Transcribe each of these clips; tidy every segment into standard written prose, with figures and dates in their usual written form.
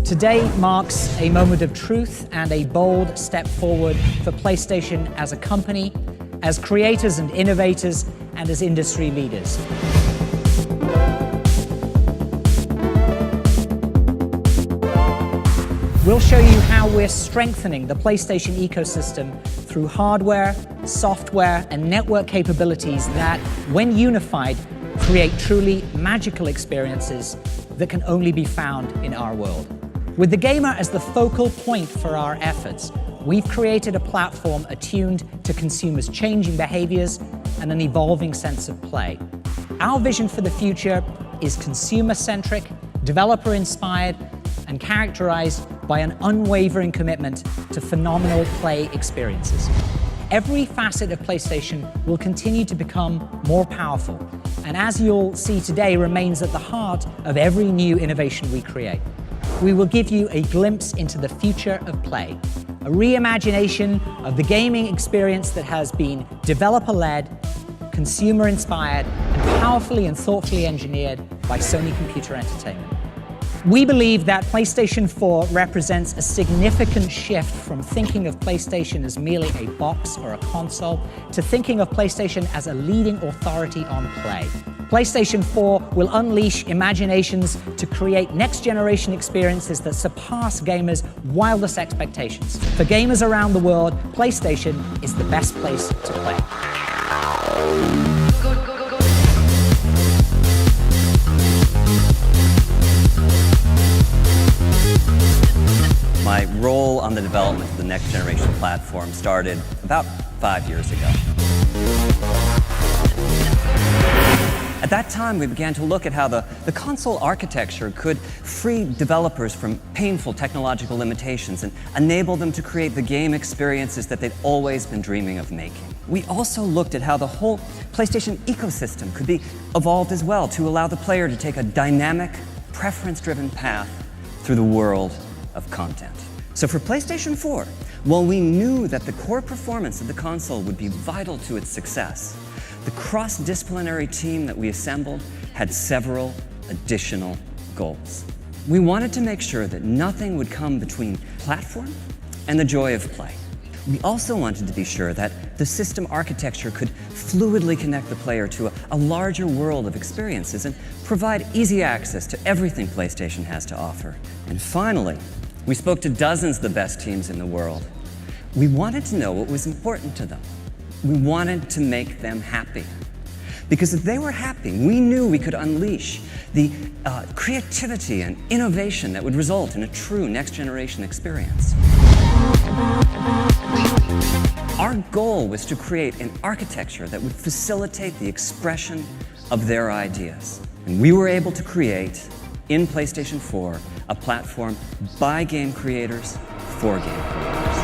Today marks a moment of truth and a bold step forward for PlayStation as a company, as creators and innovators, and as industry leaders. We'll show you how we're strengthening the PlayStation ecosystem through hardware, software, and network capabilities that, when unified, create truly magical experiences that can only be found in our world. With the gamer as the focal point for our efforts, we've created a platform attuned to consumers' changing behaviors and an evolving sense of play. Our vision for the future is consumer-centric, developer-inspired, and characterized by an unwavering commitment to phenomenal play experiences. Every facet of PlayStation will continue to become more powerful, and as you'll see today, remains at the heart of every new innovation we create. We will give you a glimpse into the future of play, a reimagination of the gaming experience that has been developer-led, consumer-inspired, and powerfully and thoughtfully engineered by Sony Computer Entertainment. We believe that PlayStation 4 represents a significant shift from thinking of PlayStation as merely a box or a console to thinking of PlayStation as a leading authority on play. PlayStation 4 will unleash imaginations to create next-generation experiences that surpass gamers' wildest expectations. For gamers around the world, PlayStation is the best place to play. My role on the development of the next generation platform started about 5 years ago. At that time, we began to look at how the console architecture could free developers from painful technological limitations and enable them to create the game experiences that they'd always been dreaming of making. We also looked at how the whole PlayStation ecosystem could be evolved as well to allow the player to take a dynamic, preference-driven path through the world of content. So for PlayStation 4, while we knew that the core performance of the console would be vital to its success, the cross-disciplinary team that we assembled had several additional goals. We wanted to make sure that nothing would come between platform and the joy of play. We also wanted to be sure that the system architecture could fluidly connect the player to a larger world of experiences and provide easy access to everything PlayStation has to offer. And finally, we spoke to dozens of the best teams in the world. We wanted to know what was important to them. We wanted to make them happy. Because if they were happy, we knew we could unleash the creativity and innovation that would result in a true next-generation experience. Our goal was to create an architecture that would facilitate the expression of their ideas. And we were able to create, in PlayStation 4, a platform by game creators for game creators.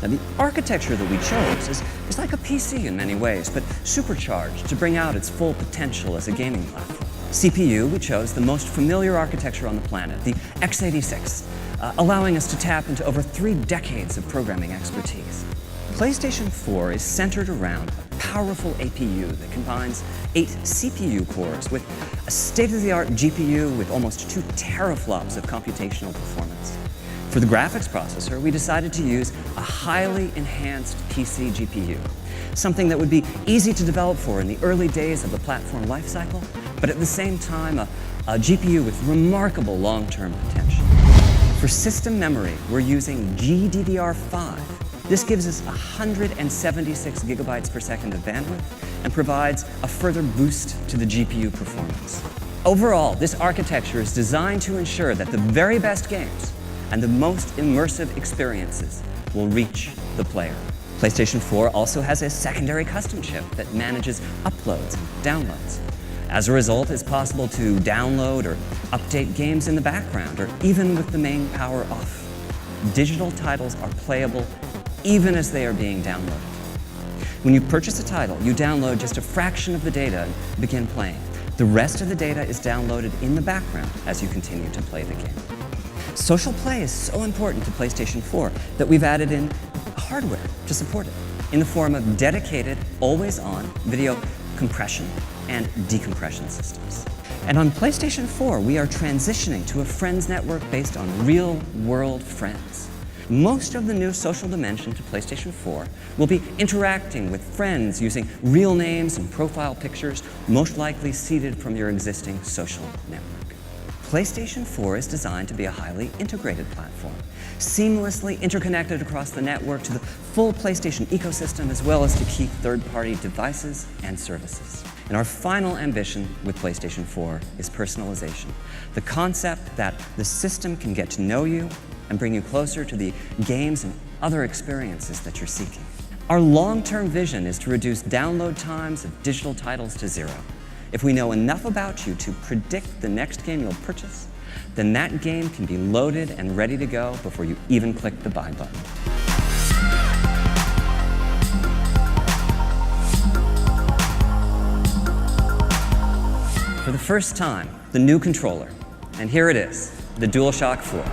Now, the architecture that we chose is like a PC in many ways, but supercharged to bring out its full potential as a gaming platform. CPU, we chose the most familiar architecture on the planet, the x86, allowing us to tap into over 3 decades of programming expertise. PlayStation 4 is centered around a powerful APU that combines 8 CPU cores with a state-of-the-art GPU with almost 2 teraflops of computational performance. For the graphics processor, we decided to use a highly enhanced PC GPU, something that would be easy to develop for in the early days of the platform lifecycle, but at the same time, a GPU with remarkable long-term potential. For system memory, we're using GDDR5. This gives us 176 gigabytes per second of bandwidth and provides a further boost to the GPU performance. Overall, this architecture is designed to ensure that the very best games and the most immersive experiences will reach the player. PlayStation 4 also has a secondary custom chip that manages uploads and downloads. As a result, it's possible to download or update games in the background or even with the main power off. Digital titles are playable even as they are being downloaded. When you purchase a title, you download just a fraction of the data and begin playing. The rest of the data is downloaded in the background as you continue to play the game. Social play is so important to PlayStation 4 that we've added in hardware to support it in the form of dedicated, always-on video compression and decompression systems. And on PlayStation 4, we are transitioning to a friends network based on real-world friends. Most of the new social dimension to PlayStation 4 will be interacting with friends using real names and profile pictures, most likely seeded from your existing social network. PlayStation 4 is designed to be a highly integrated platform, seamlessly interconnected across the network to the full PlayStation ecosystem, as well as to key third-party devices and services. And our final ambition with PlayStation 4 is personalization, the concept that the system can get to know you and bring you closer to the games and other experiences that you're seeking. Our long-term vision is to reduce download times of digital titles to 0. If we know enough about you to predict the next game you'll purchase, then that game can be loaded and ready to go before you even click the buy button. For the first time, the new controller, and here it is, the DualShock 4.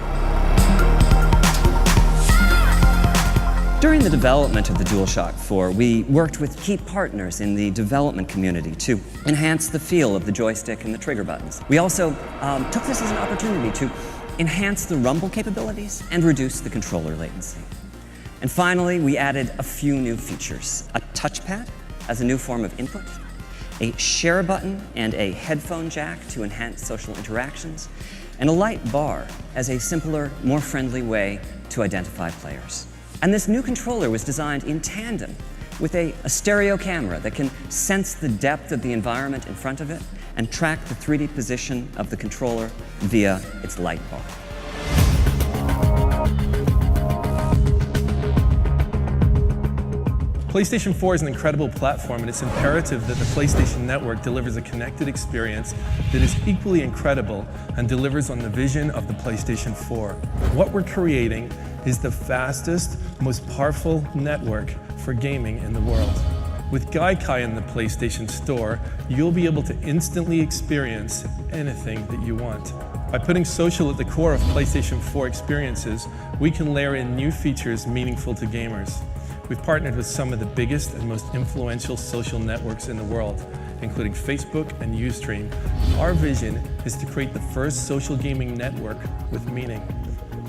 During the development of the DualShock 4, we worked with key partners in the development community to enhance the feel of the joystick and the trigger buttons. We also took this as an opportunity to enhance the rumble capabilities and reduce the controller latency. And finally, we added a few new features: a touchpad as a new form of input, a share button and a headphone jack to enhance social interactions, and a light bar as a simpler, more friendly way to identify players. And this new controller was designed in tandem with a stereo camera that can sense the depth of the environment in front of it and track the 3D position of the controller via its light bar. PlayStation 4 is an incredible platform, and it's imperative that the PlayStation Network delivers a connected experience that is equally incredible and delivers on the vision of the PlayStation 4. What we're creating is the fastest, most powerful network for gaming in the world. With Gaikai in the PlayStation Store, you'll be able to instantly experience anything that you want. By putting social at the core of PlayStation 4 experiences, we can layer in new features meaningful to gamers. We've partnered with some of the biggest and most influential social networks in the world, including Facebook and Ustream. Our vision is to create the first social gaming network with meaning.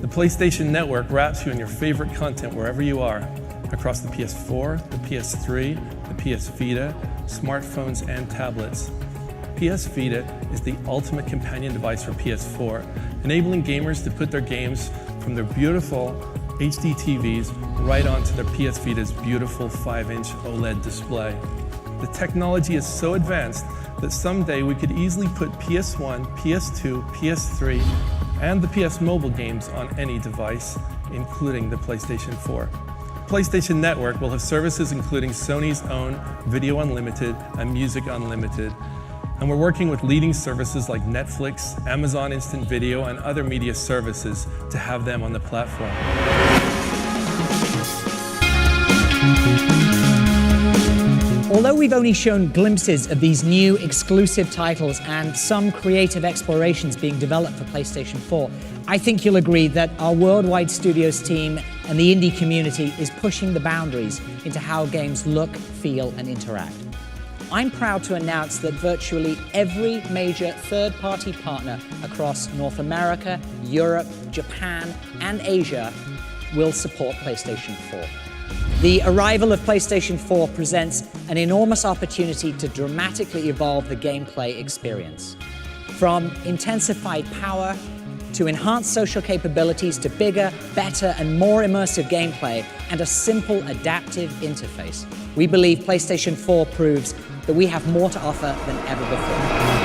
The PlayStation Network wraps you in your favorite content wherever you are, across the PS4, the PS3, the PS Vita, smartphones, and tablets. PS Vita is the ultimate companion device for PS4, enabling gamers to put their games from their beautiful HD TVs right onto their PS Vita's beautiful 5-inch OLED display. The technology is so advanced that someday we could easily put PS1, PS2, PS3, and the PS Mobile games on any device, including the PlayStation 4. PlayStation Network will have services including Sony's own Video Unlimited and Music Unlimited, and we're working with leading services like Netflix, Amazon Instant Video, and other media services to have them on the platform. Although we've only shown glimpses of these new exclusive titles and some creative explorations being developed for PlayStation 4, I think you'll agree that our worldwide studios team and the indie community is pushing the boundaries into how games look, feel, and interact. I'm proud to announce that virtually every major third-party partner across North America, Europe, Japan, and Asia will support PlayStation 4. The arrival of PlayStation 4 presents an enormous opportunity to dramatically evolve the gameplay experience. From intensified power to enhanced social capabilities to bigger, better, and more immersive gameplay and a simple adaptive interface, we believe PlayStation 4 proves that we have more to offer than ever before.